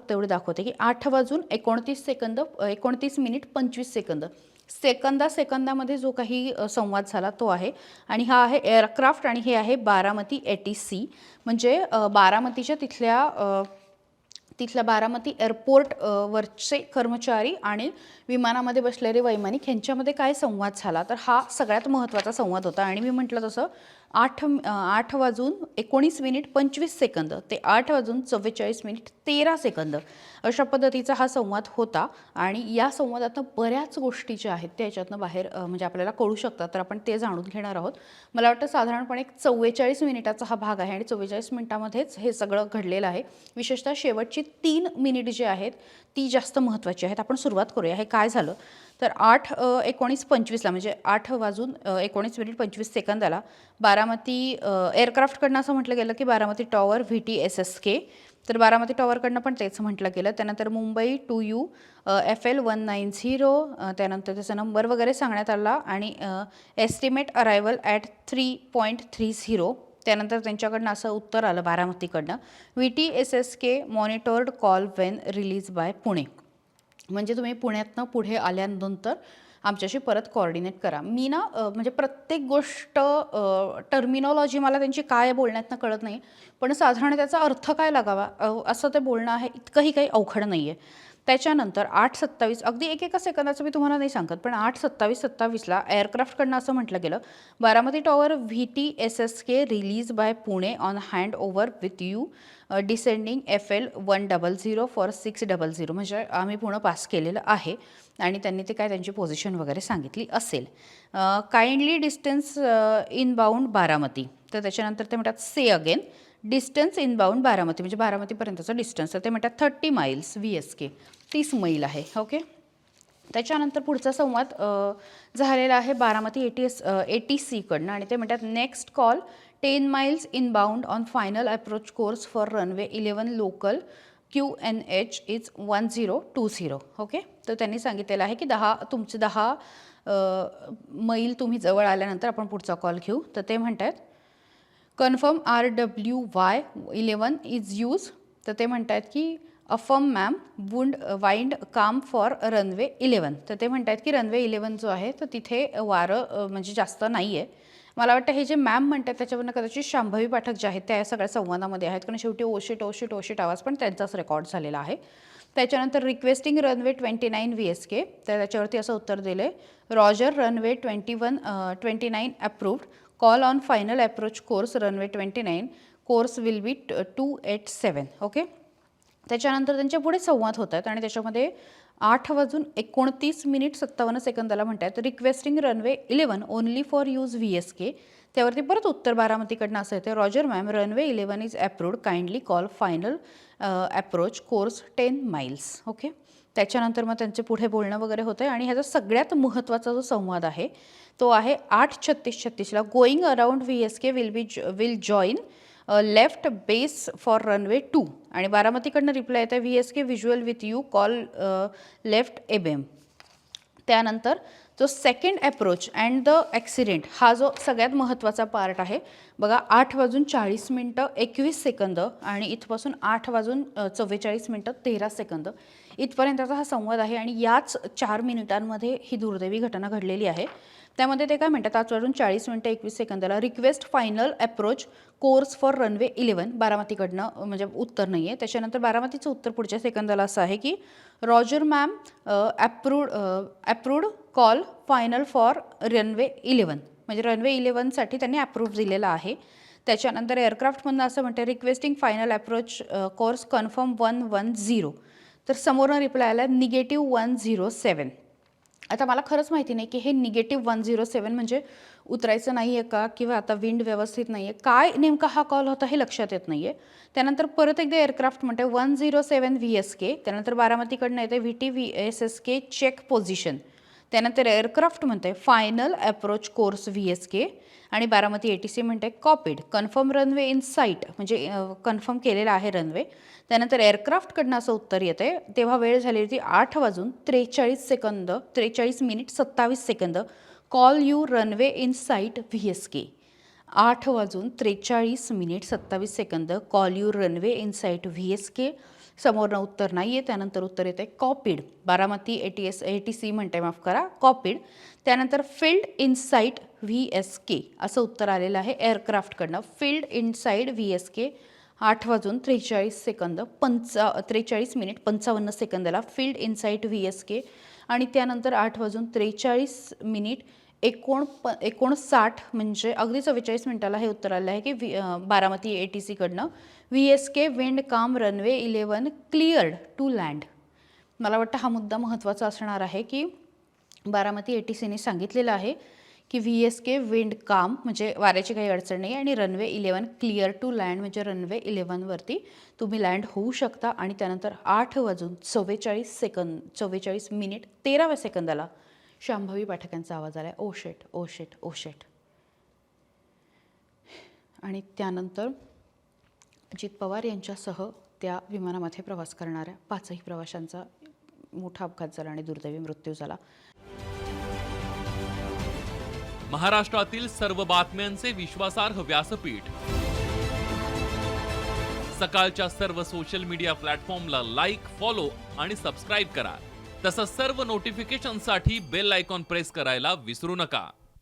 फक्त एवढे दाखवते की 8:29 29 मिनिट 25 सेकंद सेकंदामध्ये जो काही संवाद झाला तो आहे. आणि हा आहे एअरक्राफ्ट आणि हे आहे बारामती ATC. म्हणजे बारामतीच्या तिथल्या बारामती एअरपोर्ट वरचे कर्मचारी आणि विमानामध्ये बसलेले वैमानिक यांच्यामध्ये काय संवाद झाला, तर हा सगळ्यात महत्त्वाचा संवाद होता. आणि मी म्हटलं तसं 8:19 मिनिट 25 सेकंद ते 8:44 मिनिट 13 सेकंद अशा पद्धतीचा हा संवाद होता. आणि या संवादातनं बऱ्याच गोष्टी ज्या आहेत त्या याच्यातनं बाहेर म्हणजे आपल्याला कळू शकतात, तर आपण ते जाणून घेणार आहोत. मला वाटतं साधारणपणे 44 मिनिटाचा हा भाग आहे आणि 44 मिनिटामध्येच हे सगळं घडलेलं आहे. विशेषतः शेवटची 3 मिनिट जी आहेत ती जास्त महत्त्वाची आहेत. आपण सुरुवात करूया. हे काय झालं तर 8:19:25 म्हणजे 8:19 मिनिट 25 सेकंदाला बारामती एअरक्राफ्टकडनं असं म्हटलं गेलं की बारामती टॉवर VTSSK. तर बारामती टॉवरकडनं पण तेच म्हटलं गेलं. त्यानंतर मुंबई 2U FL 190 त्यानंतर त्याचा नंबर वगैरे सांगण्यात आला आणि एस्टिमेट अरायवल ॲट 3.30. त्यानंतर त्यांच्याकडनं असं उत्तर आलं बारामतीकडनं, VTSSK monitored call Wien release by Pune. म्हणजे तुम्ही पुण्यातनं पुढे आल्यानंतर आमच्याशी परत कोऑर्डिनेट करा. मी ना म्हणजे प्रत्येक गोष्ट टर्मिनॉलॉजी मला त्यांची काय बोलण्यातनं कळत नाही, पण साधारण त्याचा अर्थ काय लागावा असं ते बोलणं आहे. इतकंही काही अवघड नाही आहे. त्याच्यानंतर 8:27 अगदी एकेका सेकंदाचं मी तुम्हाला नाही सांगत, पण 8:27:27ला एअरक्राफ्टकडनं असं म्हटलं गेलं, Baramati tower VTSSK release by Pune on hand over with you descending FL 100 for 600. म्हणजे आम्ही पुणे पास केलेलं आहे आणि त्यांनी ते काय त्यांची पोझिशन वगैरे सांगितली असेल. Kindly distance inbound Baramati. तर त्याच्यानंतर ते म्हणतात से अगेन डिस्टन्स इनबाउंड बारामती म्हणजे बारामतीपर्यंतचं डिस्टन्स. तर ते म्हणतात 30 माइल्स VSK 30 मैल आहे. ओके. त्याच्यानंतर पुढचा संवाद झालेला आहे बारामती ATC कडनं आणि ते म्हणतात next call 10 miles inbound on final approach course for runway 11 local QNH is 1020. Okay. तर त्यांनी सांगितलेलं आहे की 10 मैल तुम्ही जवळ आल्यानंतर आपण पुढचा कॉल घेऊ. तर ते म्हणतात कन्फर्म RWY 11 इज यूज. तर ते म्हणतात की अफर्म मॅम वाइंड काम फॉर रनवे 11. तर ते म्हणतात की रनवे 11 जो आहे तर तिथे वारं म्हणजे जास्त नाही आहे. मला वाटतं हे जे मॅम म्हणतात त्याच्यावरनं कदाचित शांभवी पाठक जे आहेत त्या सगळ्या संवादामध्ये आहेत, कारण शेवटी ओशिट आवाज पण त्यांचाच रेकॉर्ड झालेला आहे. त्याच्यानंतर रिक्वेस्टिंग रनवे 29 VSK. तर त्याच्यावरती असं उत्तर दिलं आहे Roger runway 29 approved call on final approach course runway 29 course will be 287. Okay. त्याच्यानंतर त्यांच्या पुढे संवाद होत आहेत आणि त्याच्यामध्ये 8:29 मिनिट 57 सेकंदाला म्हणतात requesting runway 11 only for use VSK. त्यावरती परत उत्तर बारामतीकडनं असं येतं Roger ma'am runway 11 is approved kindly call final approach course 10 miles. Okay. त्याच्यानंतर मग त्यांचे पुढे बोलणं वगैरे होतं आहे आणि ह्याचा सगळ्यात महत्त्वाचा जो संवाद आहे तो आहे 8:36:36ला going around VSK will join left base for runway 2. आणि बारामतीकडनं रिप्लाय येतं VSK visual with you call left ABM. त्यानंतर जो second approach and the accident हा जो सगळ्यात महत्त्वाचा पार्ट आहे बघा. 8:40 आणि इथपासून 8:44 इथपर्यंतचा हा संवाद आहे. आणि याच 4 मिनिटांमध्ये ही दुर्दैवी घटना घडलेली आहे. त्यामध्ये ते काय म्हणतात 8:40 request final approach course for runway 11 बारामतीकडनं म्हणजे उत्तर नाही आहे. त्याच्यानंतर बारामतीचं उत्तर पुढच्या सेकंदाला असं आहे की Roger ma'am approved call final for runway 11 म्हणजे रनवे 11साठी त्यांनी अप्रूव्ह दिलेला आहे. त्याच्यानंतर एअरक्राफ्टमधनं असं म्हणते requesting final approach course confirm 110. तर समोरनं रिप्लाय आला -107. आता मला खरंच माहिती नाही की हे -107 म्हणजे उतरायचं नाही आहे का किंवा आता विंड व्यवस्थित नाही आहे, काय नेमका हा कॉल होता हे लक्षात येत नाही आहे. त्यानंतर परत एकदा एअरक्राफ्ट म्हणते 107 VSK. त्यानंतर बारामतीकडनं येते VTSSK चेक पोझिशन. त्यानंतर एअरक्राफ्ट म्हणते फायनल अप्रोच कोर्स VSK आणि बारामती ATC म्हणते copied confirm runway in site म्हणजे कन्फर्म केलेला आहे रनवे. त्यानंतर एअरक्राफ्टकडनं असं उत्तर येते तेव्हा वेळ झाली होती 8:43 minute 27 second call you runway in site VSK. 8:43 minute 27 second call you runway in site VSK. समोरनं उत्तर नाही आहे. त्यानंतर उत्तर येतं आहे कॉपीड. बारामती ATC म्हणते, माफ करा, कॉपीड. त्यानंतर फिल्ड इनसाइड VSK असं उत्तर आलेलं आहे एअरक्राफ्टकडनं. फिल्ड इनसाइड VSK 8:43 43 मिनिट 55 सेकंदाला फिल्ड इनसाइड VSK. आणि त्यानंतर 8:43 मिनिट 59 म्हणजे अगदी 44 मिनिटाला हे उत्तर आलं आहे की बारामती ATCकडनं VSK विंड काम रनवे 11 क्लिअर्ड टू लँड. मला वाटतं हा मुद्दा महत्त्वाचा असणार आहे की बारामती ATCने सांगितलेलं आहे की VSK विंड काम म्हणजे वाऱ्याची काही अडचण नाही आणि रनवे 11 क्लिअर टू लँड म्हणजे रनवे 11वरती तुम्ही लँड होऊ शकता. आणि त्यानंतर 8:44 मिनिट 13व्या सेकंदाला शांभवी पाठकांचा आवाज आला आहे, ओ शेट ओ शेट ओ शेट. आणि त्यानंतर अजित पवार यांच्यासह त्या विमानामध्ये प्रवास करणाऱ्या 5ही प्रवाशांचा मोठा अपघात झाला आणि दुर्दैवी मृत्यू झाला. महाराष्ट्रातील सर्व बातम्यांचे विश्वासार्ह व्यासपीठ. सकाळच्या सर्व सोशल मीडिया प्लॅटफॉर्मला लाईक, फॉलो आणि सबस्क्राईब करा. तसंच सर्व नोटिफिकेशनसाठी बेल आयकॉन प्रेस करायला विसरू नका.